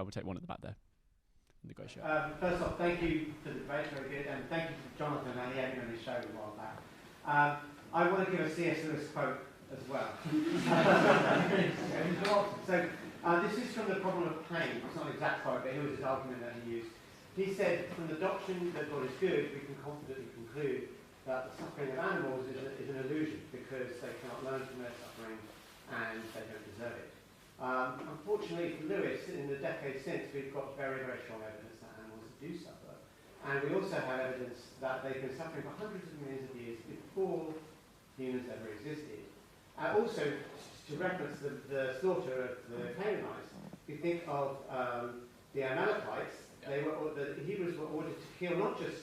will take one at the back there. In the grey shirt. First off, thank you for the debate, very good, and thank you to Jonathan and the Amy on his show a while back. I want to give a C.S. Lewis quote as well. So this is from The Problem of Pain. It's not an exact quote, but here was his argument that he used. He said, from the doctrine that God is good, we can confidently conclude that the suffering of animals is an illusion, because they cannot learn from their suffering and they don't deserve it. Unfortunately for Lewis, in the decades since, we've got very, very strong evidence that animals do suffer. And we also have evidence that they've been suffering for hundreds of millions of years before humans ever existed. Also, to reference the slaughter of the Canaanites, we think of the Amalekites. The Hebrews were ordered to kill not just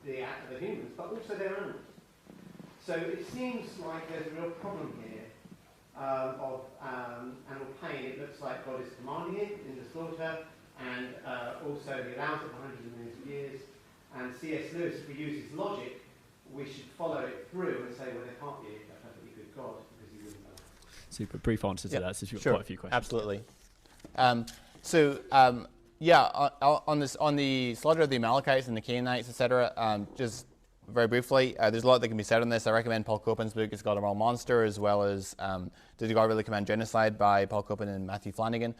the humans, but also their animals. So it seems like there's a real problem here of animal pain. It looks like God is commanding it in the slaughter, and also he allows it for hundreds of millions of years. And C.S. Lewis, if we use his logic, we should follow it through and say, well, there can't be a perfectly good God, because he wouldn't know. Super brief answer to that, since you've got quite a few questions. Absolutely. On the slaughter of the Amalekites and the Canaanites, etc., just very briefly, there's a lot that can be said on this. I recommend Paul Copan's book, It's God a Moral Monster, as well as Did God Really Command Genocide by Paul Copan and Matthew Flanagan.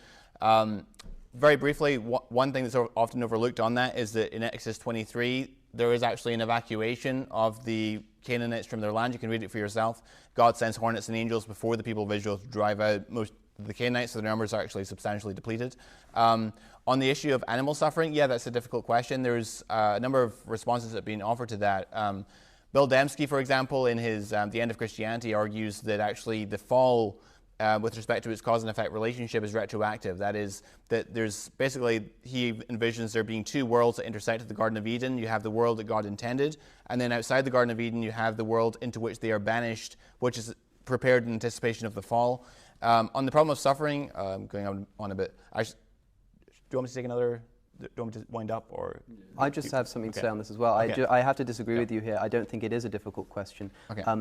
Very briefly, one thing that's often overlooked on that is that in Exodus 23, there is actually an evacuation of the Canaanites from their land. You can read it for yourself. God sends hornets and angels before the people of Israel to drive out most of the Canaanites, so their numbers are actually substantially depleted. On the issue of animal suffering, that's a difficult question. There's a number of responses that have been offered to that. Bill Dembski, for example, in his The End of Christianity, argues that actually the fall with respect to its cause and effect relationship is retroactive. That is, that there's basically, he envisions there being two worlds that intersect at the Garden of Eden. You have the world that God intended, and then outside the Garden of Eden, you have the world into which they are banished, which is prepared in anticipation of the fall. On the problem of suffering, going on a bit, do you want me to take another? Do you want me to wind up, or? I just have something to say on this as well. I have to disagree with you here. I don't think it is a difficult question.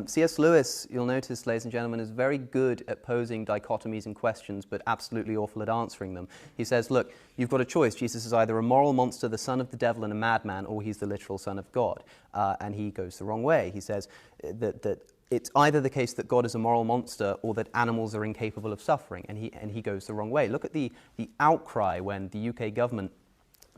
C.S. Lewis, you'll notice, ladies and gentlemen, is very good at posing dichotomies and questions, but absolutely awful at answering them. He says, look, you've got a choice. Jesus is either a moral monster, the son of the devil, and a madman, or he's the literal son of God. And he goes the wrong way. He says that it's either the case that God is a moral monster or that animals are incapable of suffering, and he goes the wrong way. Look at the outcry when the UK government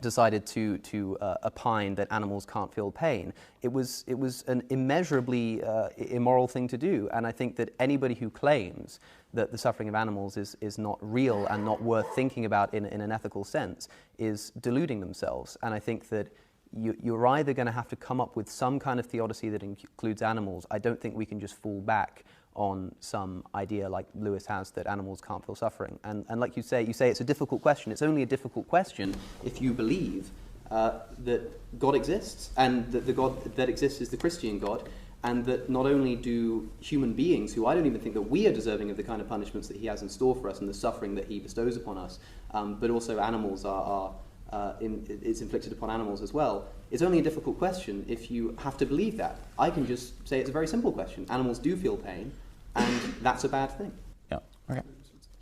decided to opine that animals can't feel pain. It was an immeasurably immoral thing to do, and I think that anybody who claims that the suffering of animals is not real and not worth thinking about in an ethical sense is deluding themselves. And I think that you're either going to have to come up with some kind of theodicy that includes animals. I don't think we can just fall back on some idea like Lewis has that animals can't feel suffering. And like you say it's a difficult question. It's only a difficult question if you believe that God exists, and that the God that exists is the Christian God, and that not only do human beings, who I don't even think that we are deserving of the kind of punishments that he has in store for us and the suffering that he bestows upon us, but also animals it's inflicted upon animals as well. It's only a difficult question if you have to believe that. I can just say it's a very simple question. Animals do feel pain, and that's a bad thing.